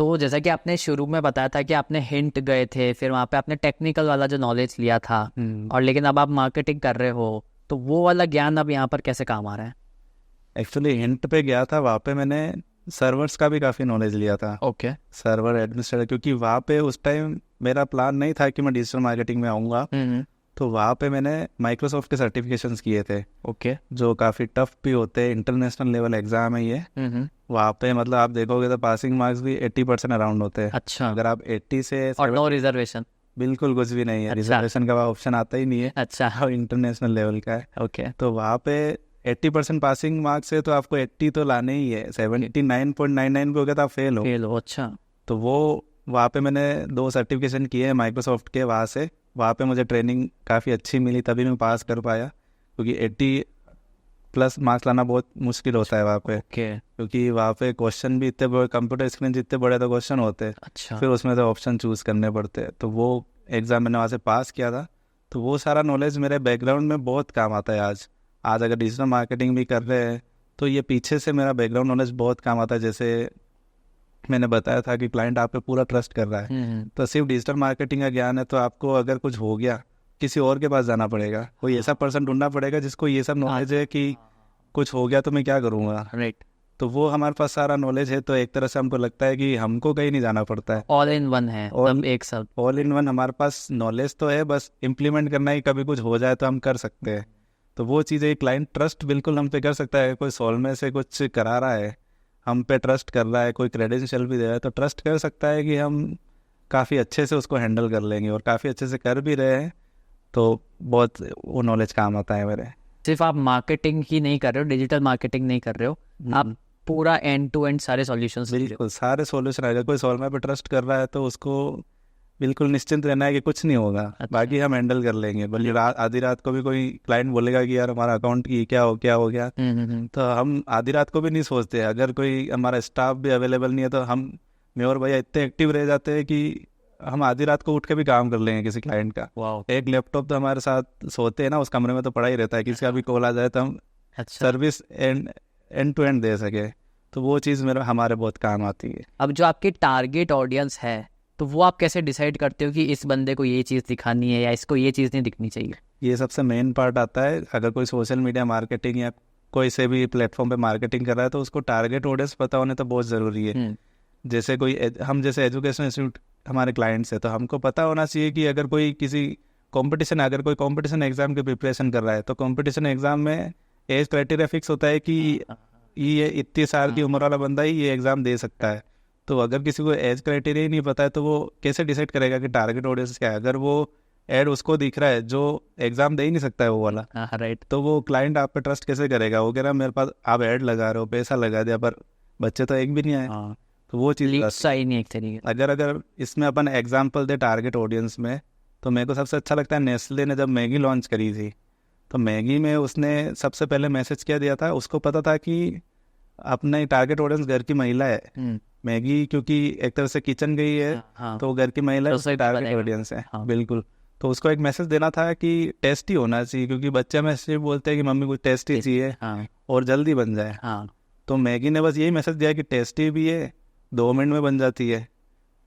तो जैसा कि आपने शुरू में बताया था कि आपने हिंट गए थे, फिर वहाँ पे आपने टेक्निकल वाला जो नॉलेज लिया था, और लेकिन अब आप मार्केटिंग कर रहे हो, तो वो वाला ज्ञान अब यहाँ पर कैसे काम आ रहा है? एक्चुअली हिंट पे गया था, वहाँ पे मैंने सर्वर्स का भी काफ़ी नॉलेज लिया था। ओके। सर्वर एडमिनिस्ट्रेटर, क्योंकि वहाँ पे उस टाइम मेरा प्लान नहीं था कि मैं डिजिटल मार्केटिंग में आऊँगा। तो वहाँ पे मैंने माइक्रोसॉफ्ट के सर्टिफिकेशंस किए थे। ओके। जो काफ़ी टफ भी होते हैं, इंटरनेशनल लेवल एग्जाम है ये। वहाँ पे मतलब आप देखोगे तो पासिंग मार्क्स भी 80% अराउंड होते हैं। अच्छा। अगर आप 80 से और नो रिजर्वेशन? बिल्कुल कुछ भी नहीं है, अच्छा। रिजर्वेशन का ऑप्शन आता ही नहीं है। अच्छा। और इंटरनेशनल लेवल का है। ओके। तो वहाँ पे 80% पासिंग मार्क्स है, तो आपको 80 तो लाने ही है। 79.99 पे हो गया तो आप फेल हो। फेल हो? अच्छा। तो वो वहाँ पे मैंने 2 सर्टिफिकेशन किए हैं माइक्रोसॉफ्ट के। वहाँ से वहाँ पे मुझे ट्रेनिंग काफ़ी अच्छी मिली, तभी मैं पास कर पाया। क्योंकि 80+ मार्क्स लाना बहुत मुश्किल होता है वहाँ पे। ओके। क्योंकि वहाँ पे क्वेश्चन भी इतने बड़े, कंप्यूटर स्क्रीन जितने बड़े तो क्वेश्चन होते हैं। अच्छा। फिर उसमें तो ऑप्शन चूज़ करने पड़ते हैं। तो वो एग्ज़ाम मैंने वहाँ से पास किया था। तो वो सारा नॉलेज मेरे बैकग्राउंड में बहुत काम आता है आज। अगर डिजिटल मार्केटिंग भी कर रहे हैं तो ये पीछे से मेरा बैकग्राउंड नॉलेज बहुत काम आता है। जैसे मैंने बताया था कि क्लाइंट आप पे पूरा ट्रस्ट कर रहा है, तो सिर्फ डिजिटल मार्केटिंग का ज्ञान है तो आपको अगर कुछ हो गया, किसी और के पास जाना पड़ेगा, कोई ऐसा पर्सन ढूंढना पड़ेगा जिसको ये सब नॉलेज है कि कुछ हो गया तो मैं क्या करूँगा। राइट। तो वो हमारे पास सारा नॉलेज है, तो एक तरह से हमको लगता है कि हमको कहीं नहीं जाना पड़ता है। ऑल इन वन है, सब एक सब। ऑल इन वन हमारे पास नॉलेज तो है, बस इम्प्लीमेंट करना ही, कभी कुछ हो जाए तो हम कर सकते हैं। तो वो चीज़ है, क्लाइंट ट्रस्ट बिल्कुल हम पे कर सकता है। कोई सॉल्व से कुछ करा रहा है, हम पे ट्रस्ट कर रहा है, कोई क्रेडेंशियल भी दे रहा है, तो ट्रस्ट कर सकता है कि हम काफ़ी अच्छे से उसको हैंडल कर लेंगे, और काफ़ी अच्छे से कर भी रहे हैं। तो बहुत वो नॉलेज काम आता है मेरे। सिर्फ आप मार्केटिंग ही नहीं कर रहे हो, डिजिटल मार्केटिंग नहीं कर रहे हो, आप पूरा एंड टू एंड सारे सॉल्यूशंस। बिल्कुल सारे सॉल्यूशन। अगर कोई सॉल्व पे ट्रस्ट कर रहा है तो उसको बिल्कुल निश्चिंत रहना है कि कुछ नहीं होगा। अच्छा। बाकी हम हैंडल कर लेंगे। बल्कि आधी रात को भी कोई क्लाइंट बोलेगा कि यार हमारा अकाउंट की क्या हो गया, तो हम आधी रात को भी नहीं सोचते। अगर कोई हमारा स्टाफ भी अवेलेबल नहीं है तो मैं और भैया इतने एक्टिव रह जाते हैं कि हम आधी रात को उठ के भी काम कर लेंगे किसी क्लाइंट का। एक लैपटॉप तो हमारे साथ सोते हैं ना, उस कमरे में तो पड़ा ही रहता है, किसी का भी कॉल आ जाए तो हम सर्विस एंड टू एंड दे सके। तो वो चीज़ हमारे बहुत काम आती है। अब जो आपकी टारगेट ऑडियंस है, तो वो आप कैसे डिसाइड करते हो कि इस बंदे को ये चीज़ दिखानी है या इसको ये चीज़ नहीं दिखनी चाहिए? ये सबसे मेन पार्ट आता है। अगर कोई सोशल मीडिया मार्केटिंग या कोई से भी प्लेटफॉर्म पे मार्केटिंग कर रहा है तो उसको टारगेट ऑडियंस पता होने तो बहुत ज़रूरी है। जैसे हम जैसे एजुकेशन इंस्टीट्यूट हमारे क्लाइंट्स है, तो हमको पता होना चाहिए कि अगर कोई कंपटीशन एग्जाम की प्रिपरेशन कर रहा है, तो कंपटीशन एग्जाम में एज क्राइटेरिया फिक्स होता है कि ये इतने साल की उम्र वाला बंदा ही ये एग्ज़ाम दे सकता है। तो अगर किसी को एज क्राइटेरिया ही नहीं पता है तो वो कैसे डिसाइड करेगा कि टारगेट ऑडियंस क्या है? अगर वो एड उसको दिख रहा है जो एग्ज़ाम दे ही नहीं सकता है वो वाला, राइट, तो वो क्लाइंट आप पे ट्रस्ट कैसे करेगा? वो कह रहा है मेरे पास आप ऐड लगा रहे हो, पैसा लगा दिया, पर बच्चे तो एक भी नहीं आए। तो वो चीज़ सही नहीं एक तरीके। अगर इसमें अपन एग्जाम्पल दे टारगेट ऑडियंस में, तो मेरे को सबसे अच्छा लगता है नेस्ले ने जब मैगी लॉन्च करी थी, तो मैगी में उसने सबसे पहले मैसेज क्या दिया था, उसको पता था कि अपने टारगेट ऑडियंस घर की महिला है। मैगी क्योंकि एक तरह से किचन गई है, तो घर की महिला है, टारगेट ऑडियंस है। बिल्कुल। तो उसको एक मैसेज देना था कि टेस्टी होना चाहिए, क्योंकि बच्चे हमें सिर्फ बोलते हैं कि मम्मी कुछ टेस्टी चाहिए और जल्दी बन जाए। तो मैगी ने बस यही मैसेज दिया कि टेस्टी भी है, 2 मिनट में बन जाती है।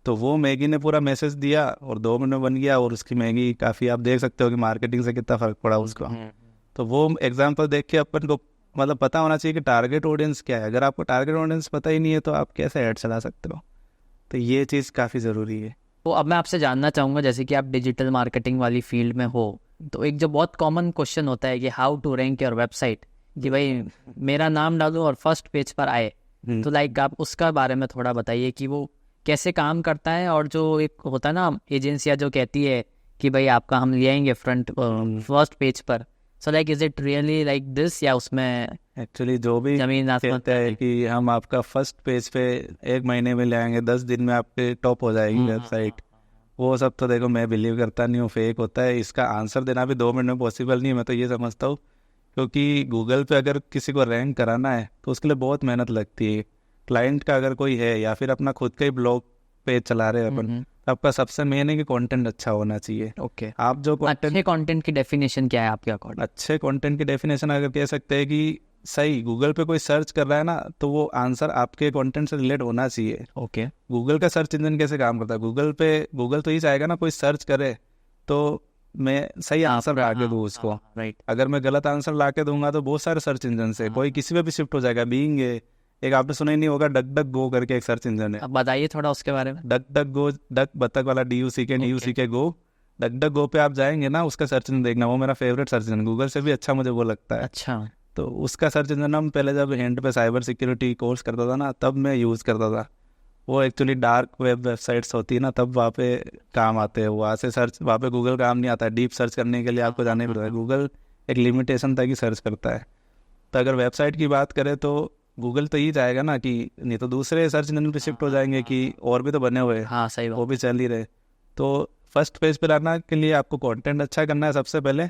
तो वो मैगी ने पूरा मैसेज दिया और 2 मिनट में बन गया, और उसकी मैगी काफ़ी, आप देख सकते हो कि मार्केटिंग से कितना फ़र्क पड़ा उसको। तो वो एग्जाम्पल देख के अपन को मतलब पता होना चाहिए कि टारगेट ऑडियंस क्या है। अगर आपको टारगेट ऑडियंस पता ही नहीं है तो आप कैसे ऐड चला सकते हो? तो ये चीज़ काफ़ी ज़रूरी है। तो अब मैं आपसे जानना चाहूँगा, जैसे कि आप डिजिटल मार्केटिंग वाली फील्ड में हो, तो एक जो बहुत कॉमन क्वेश्चन होता है कि how to rank your website, कि भाई मेरा नाम डालूं और फर्स्ट पेज पर आए, तो लाइक आप उसका बारे में थोड़ा बताइए कि वो कैसे काम करता है। और जो एक होता है ना एजेंसियाँ जो कहती है कि भाई आपका हम ले आएंगे फर्स्ट पेज पर, so like is it really like this, या उसमें एक्चुअली जो भी जमीन आसमान कहते हैं कि हम आपका फर्स्ट पेज पे 1 महीने में ले आएंगे, 10 दिन में आपके टॉप हो जाएगी वेबसाइट, वो सब तो देखो मैं बिलीव करता नहीं हूँ, फेक होता है। इसका आंसर देना भी 2 मिनट में पॉसिबल नहीं है, मैं तो ये समझता हूँ। क्योंकि गूगल पे अगर किसी को रैंक कराना है तो उसके लिए बहुत मेहनत लगती है। क्लाइंट का अगर कोई है या फिर अपना खुद का ही ब्लॉग पेज चला रहे हैं अपन, तो आपका सबसे मेन है कि कंटेंट अच्छा होना चाहिए। ओके। आप जो अच्छे कंटेंट की डेफिनेशन क्या है आपके अकॉर्डिंग? अच्छे कंटेंट की डेफिनेशन अगर कह सकते हैं कि सही गूगल पे कोई सर्च कर रहा है ना, तो वो आंसर आपके कंटेंट से रिलेट होना चाहिए। ओके। गूगल का सर्च इंजन कैसे काम करता है, गूगल तो ही चाहेगा ना कोई सर्च करे तो मैं सही आंसर ला के दूँ उसको। राइट। अगर मैं गलत आंसर ला के दूंगा तो बहुत सारे सर्च इंजन से कोई किसी पे भी शिफ्ट हो जाएगा। बीइंग एक आपने सुना ही नहीं होगा, डक डक गो करके एक सर्च इंजन है। अब बताइए थोड़ा उसके बारे में। डक डक गो, डक बतख वाला DUCK गो, डक डक गो पे आप जाएंगे ना, उसका सर्च इंजन देखना, वो मेरा फेवरेट सर्च इंजन, गूगल से भी अच्छा मुझे वो लगता है। अच्छा। तो उसका सर्च इंजन हम पहले जब हैंड पे साइबर सिक्योरिटी कोर्स करता था ना, तब मैं यूज़ करता था। वो एक्चुअली डार्क वेब वेबसाइट्स होती है ना, तब वहाँ पे काम आते हैं। वहाँ से सर्च, वहाँ पे गूगल काम नहीं आता है। डीप सर्च करने के लिए आपको जाना पड़ता है। गूगल एक लिमिटेशन तक ही सर्च करता है। तो अगर वेबसाइट की बात करें तो गूगल तो ही जाएगा ना, कि नहीं तो दूसरे सर्च इंजन पे शिफ्ट हो जाएंगे कि और भी तो बने हुए हैं। हाँ सही वो बात। भी चल ही रहे। तो फर्स्ट पेज पे लाना के लिए आपको कंटेंट अच्छा करना है सबसे पहले,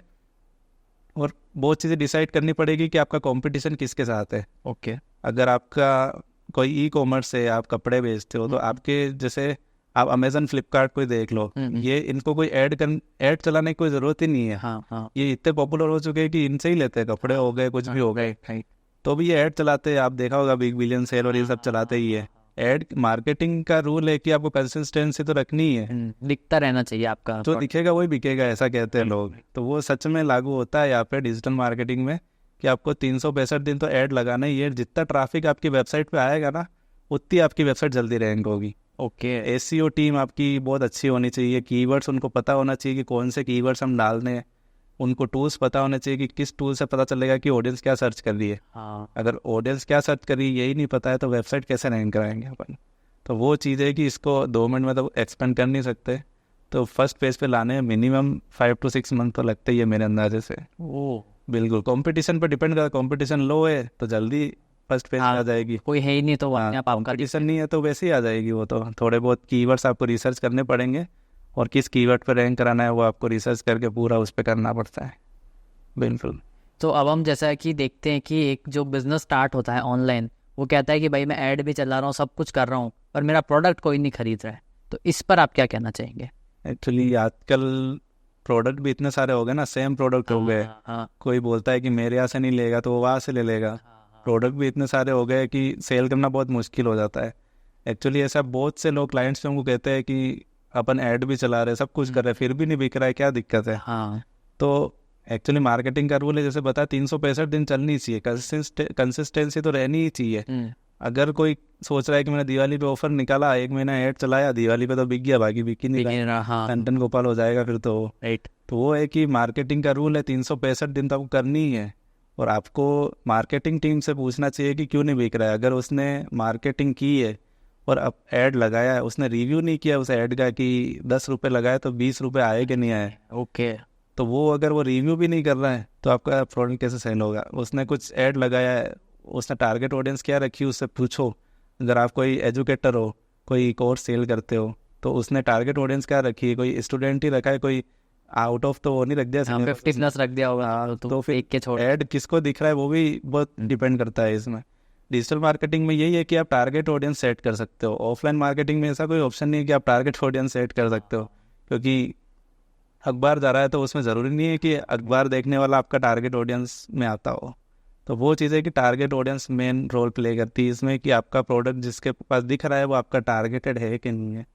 और बहुत चीज़ें डिसाइड करनी पड़ेगी कि आपका कंपटीशन किसके साथ है। ओके। अगर आपका कोई ई-कॉमर्स है, आप कपड़े बेचते हो, तो आपके जैसे आप अमेजन फ्लिपकार्ट को ही देख लो, ये इनको कोई ऐड चलाने की कोई ज़रूरत ही नहीं है। हाँ। ये इतने पॉपुलर हो चुके हैं कि इनसे ही लेते हैं, कपड़े हो गए कुछ भी हो गए, तो भी ये ऐड चलाते हैं। आप देखा होगा बिग बिलियन सेल और ये सब चलाते ही है। ऐड मार्केटिंग का रूल है कि आपको कंसिस्टेंसी तो रखनी ही है। दिखता रहना चाहिए आपका, जो दिखेगा वही बिकेगा, ऐसा कहते हैं लोग। तो वो सच में लागू होता है यहाँ पे डिजिटल मार्केटिंग में, कि आपको 365 दिन तो ऐड लगाना ही है। जितना ट्रैफिक आपकी वेबसाइट पे आएगा ना, उतनी आपकी वेबसाइट जल्दी रैंक होगी। ओके। SEO टीम आपकी बहुत अच्छी होनी चाहिए। कीवर्ड्स उनको पता होना चाहिए कि कौन से कीवर्ड्स हम डालने हैं। उनको टूल्स पता होने चाहिए कि किस टूल से पता चलेगा कि ऑडियंस क्या सर्च कर रही है। हाँ। अगर ऑडियंस क्या सर्च कर रही है यही नहीं पता है तो वेबसाइट कैसे रैंक कराएंगे अपन। तो वो चीज़ है कि इसको 2 मिनट में तो एक्सपेंड कर नहीं सकते। तो फर्स्ट पेज पे लाने में मिनिमम 5 to 6 मंथ तो लगते ही है मेरे अंदाजे से। ओ बिल्कुल, कंपटीशन पर डिपेंड करता है। कंपटीशन लो है तो जल्दी फर्स्ट पेज आ जाएगी। कोई है ही नहीं तो हाँ, आप आपका कंपटीशन नहीं है तो वैसे ही आ जाएगी। वो तो थोड़े बहुत कीवर्ड्स आपको रिसर्च करने पड़ेंगे, और किस कीवर्ड पर रैंक कराना है वो आपको रिसर्च करके पूरा उस पर करना पड़ता है। बिल्कुल। तो अब हम जैसा कि देखते हैं कि एक जो बिजनेस स्टार्ट होता है ऑनलाइन, वो कहता है कि भाई मैं ऐड भी चला रहा हूँ, सब कुछ कर रहा हूँ, पर मेरा प्रोडक्ट कोई नहीं खरीद रहा है। तो इस पर आप क्या कहना चाहेंगे? एक्चुअली आजकल प्रोडक्ट भी इतने सारे हो गए ना, सेम प्रोडक्ट हो गए। हाँ। कोई बोलता है कि मेरे यहाँ से नहीं लेगा तो वो वहाँ से ले लेगा। प्रोडक्ट भी इतने सारे हो गए कि सेल करना बहुत मुश्किल हो जाता है। एक्चुअली ऐसा बहुत से लोग क्लाइंट्स हमको कहते हैं कि अपन ऐड भी चला रहे, सब कुछ कर रहे, फिर भी नहीं बिक रहा है, क्या दिक्कत है। हाँ। तो एक्चुअली मार्केटिंग का रूल है, जैसे बताया, 365 दिन चलनी चाहिए। कंसिस्टेंसी तो रहनी ही चाहिए। अगर कोई सोच रहा है कि मैंने दिवाली पे ऑफर निकाला, 1 महीना ऐड चलाया, दिवाली पे तो बिक गया, बाकी बिक ही नहीं रहा, हाँ। कंटन गोपाल हो जाएगा फिर तो। राइट। तो वो है कि मार्केटिंग का रूल है 365 दिन तो आपको करनी ही है। और आपको मार्केटिंग टीम से पूछना चाहिए कि क्यों नहीं बिक रहा है। अगर उसने मार्केटिंग की है और अब ऐड लगाया है, उसने रिव्यू नहीं किया उस ऐड का कि 10 रुपये लगाए तो 20 रुपये आए कि नहीं आए, ओके। तो वो अगर वो रिव्यू भी नहीं कर रहा है तो आपका प्रोडक्ट कैसे सेल होगा। उसने कुछ ऐड लगाया है, उसने टारगेट ऑडियंस क्या रखी, उससे पूछो। अगर आप कोई एजुकेटर हो, कोई कोर्स सेल करते हो, तो उसने टारगेट ऑडियंस क्या रखी है, कोई स्टूडेंट ही रखा है, कोई आउट ऑफ तो वो नहीं रख दिया, 50+ रख दिया होगा। हाँ, तो फिर एक के छोड़ ऐड किसको दिख रहा है वो भी बहुत डिपेंड करता है इसमें। डिजिटल मार्केटिंग में यही है कि आप टारगेट ऑडियंस सेट कर सकते हो। ऑफलाइन मार्केटिंग में ऐसा कोई ऑप्शन नहीं है कि आप टारगेट ऑडियंस सेट कर सकते हो, क्योंकि अखबार जा रहा है तो उसमें ज़रूरी नहीं है कि अखबार देखने वाला आपका टारगेट ऑडियंस में आता हो। तो वो चीज़ है कि target audience main role play करती है इसमें, कि आपका प्रोडक्ट जिसके पास दिख रहा है वो आपका टारगेटेड है कि नहीं है।